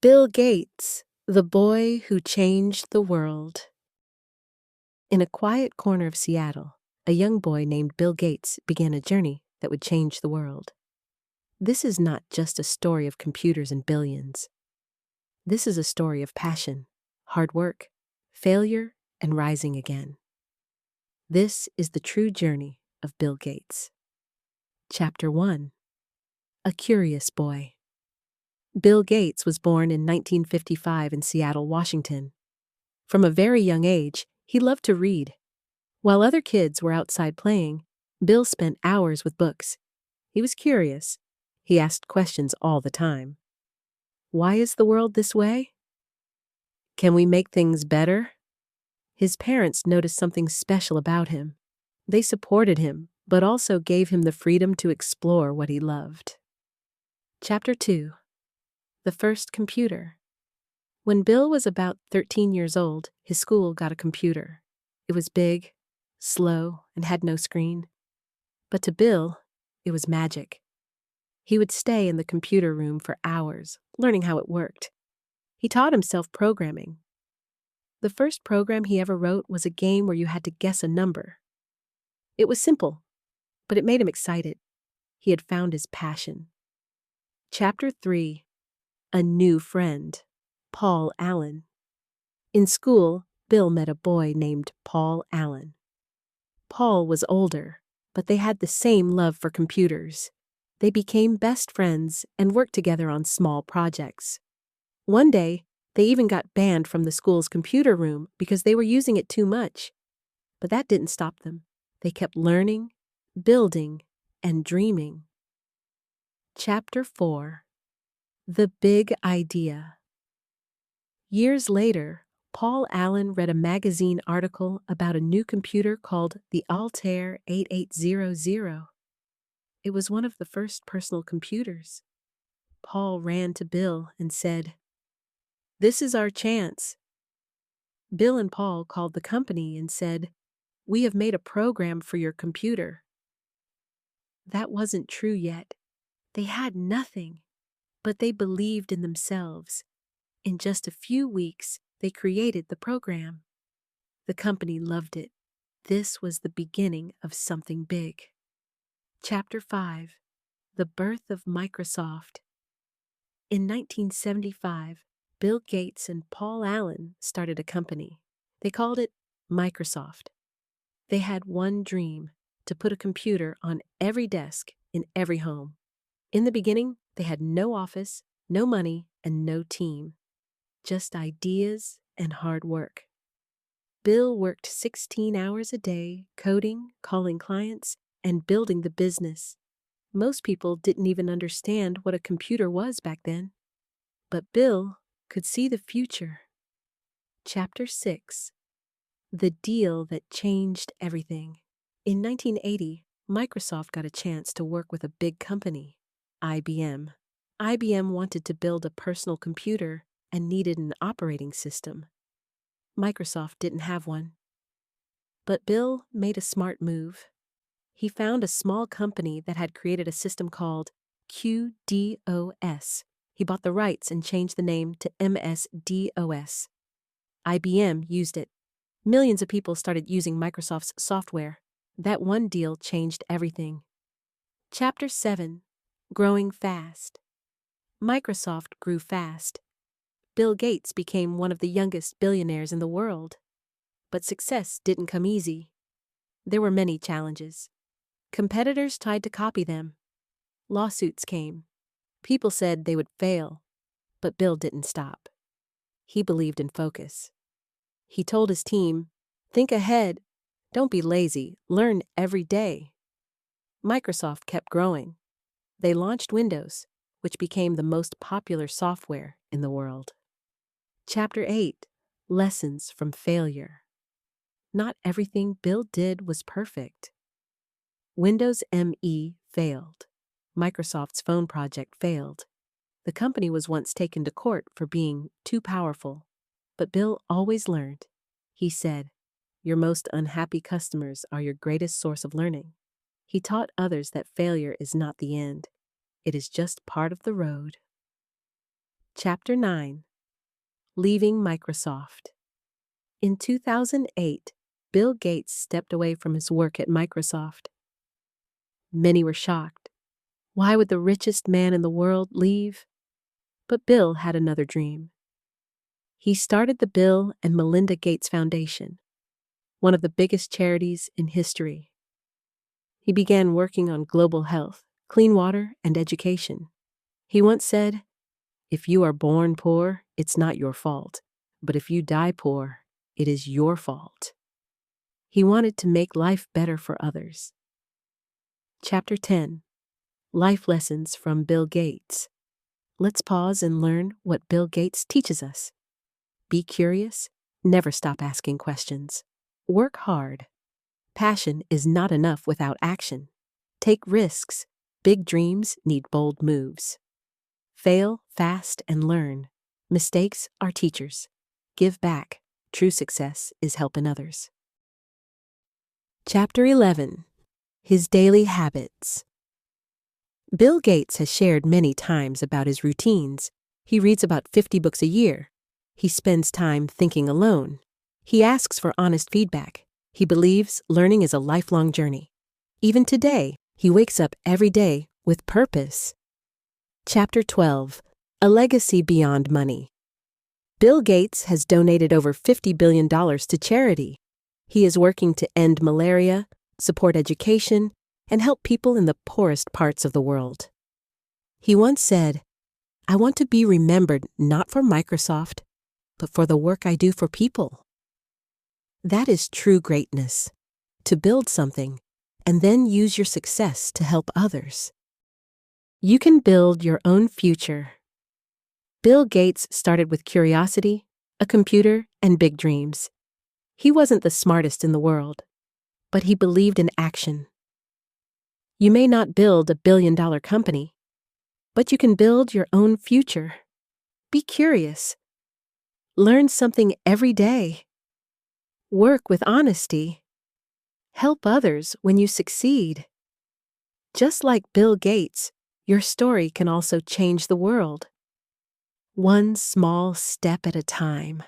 Bill Gates, the boy who changed the world. In a quiet corner of Seattle, a young boy named Bill Gates began a journey that would change the world. This is not just a story of computers and billions. This is a story of passion, hard work, failure, and rising again. This is the true journey of Bill Gates. Chapter 1. A Curious Boy. Bill Gates was born in 1955 in Seattle, Washington. From a very young age, he loved to read. While other kids were outside playing, Bill spent hours with books. He was curious. He asked questions all the time. Why is the world this way? Can we make things better? His parents noticed something special about him. They supported him, but also gave him the freedom to explore what he loved. Chapter 2. The First Computer. When Bill was about 13 years old, his school got a computer. It was big, slow, and had no screen. But to Bill, it was magic. He would stay in the computer room for hours, learning how it worked. He taught himself programming. The first program he ever wrote was a game where you had to guess a number. It was simple, but it made him excited. He had found his passion. Chapter 3. A New Friend. Paul Allen. In school, Bill met a boy named Paul Allen. Paul was older, but they had the same love for computers. They became best friends and worked together on small projects. One day, they even got banned from the school's computer room because they were using it too much. But that didn't stop them. They kept learning, building, and dreaming. Chapter 4. The Big Idea. Years later, Paul Allen read a magazine article about a new computer called the Altair 8800. It was one of the first personal computers. Paul ran to Bill and said, "This is our chance." Bill and Paul called the company and said, "We have made a program for your computer." That wasn't true yet. They had nothing, but they believed in themselves. In just a few weeks, they created the program. The company loved it. This was the beginning of something big. Chapter 5. The Birth of Microsoft. In 1975, Bill Gates and Paul Allen started a company. They called it Microsoft. They had one dream: to put a computer on every desk in every home. In the beginning, they had no office, no money, and no team. Just ideas and hard work. Bill worked 16 hours a day, coding, calling clients, and building the business. Most people didn't even understand what a computer was back then. But Bill could see the future. Chapter 6. The Deal That Changed Everything. In 1980, Microsoft got a chance to work with a big company, IBM. IBM wanted to build a personal computer and needed an operating system. Microsoft didn't have one. But Bill made a smart move. He found a small company that had created a system called QDOS. He bought the rights and changed the name to MS-DOS. IBM used it. Millions of people started using Microsoft's software. That one deal changed everything. Chapter 7. Growing Fast. Microsoft grew fast. Bill Gates became one of the youngest billionaires in the world. But success didn't come easy. There were many challenges. Competitors tried to copy them. Lawsuits came. People said they would fail. But Bill didn't stop. He believed in focus. He told his team, "Think ahead. Don't be lazy. Learn every day." Microsoft kept growing. They launched Windows, which became the most popular software in the world. Chapter 8. Lessons from Failure. Not everything Bill did was perfect. Windows ME failed. Microsoft's phone project failed. The company was once taken to court for being too powerful. But Bill always learned. He said, "Your most unhappy customers are your greatest source of learning." He taught others that failure is not the end. It is just part of the road. Chapter 9. Leaving Microsoft. In 2008, Bill Gates stepped away from his work at Microsoft. Many were shocked. Why would the richest man in the world leave? But Bill had another dream. He started the Bill and Melinda Gates Foundation, one of the biggest charities in history. He began working on global health, clean water, and education. He once said, "If you are born poor, it's not your fault. But if you die poor, it is your fault." He wanted to make life better for others. Chapter 10. Life Lessons from Bill Gates. Let's pause and learn what Bill Gates teaches us. Be curious. Never stop asking questions. Work hard. Passion is not enough without action. Take risks. Big dreams need bold moves. Fail fast and learn. Mistakes are teachers. Give back. True success is helping others. Chapter 11. His Daily Habits. Bill Gates has shared many times about his routines. He reads about 50 books a year. He spends time thinking alone. He asks for honest feedback. He believes learning is a lifelong journey. Even today, he wakes up every day with purpose. Chapter 12. A Legacy Beyond Money. Bill Gates has donated over $50 billion to charity. He is working to end malaria, support education, and help people in the poorest parts of the world. He once said, "I want to be remembered not for Microsoft, but for the work I do for people." That is true greatness, to build something and then use your success to help others. You can build your own future. Bill Gates started with curiosity, a computer, and big dreams. He wasn't the smartest in the world, but he believed in action. You may not build a billion-dollar company, but you can build your own future. Be curious. Learn something every day. Work with honesty. Help others when you succeed. Just like Bill Gates, your story can also change the world. One small step at a time.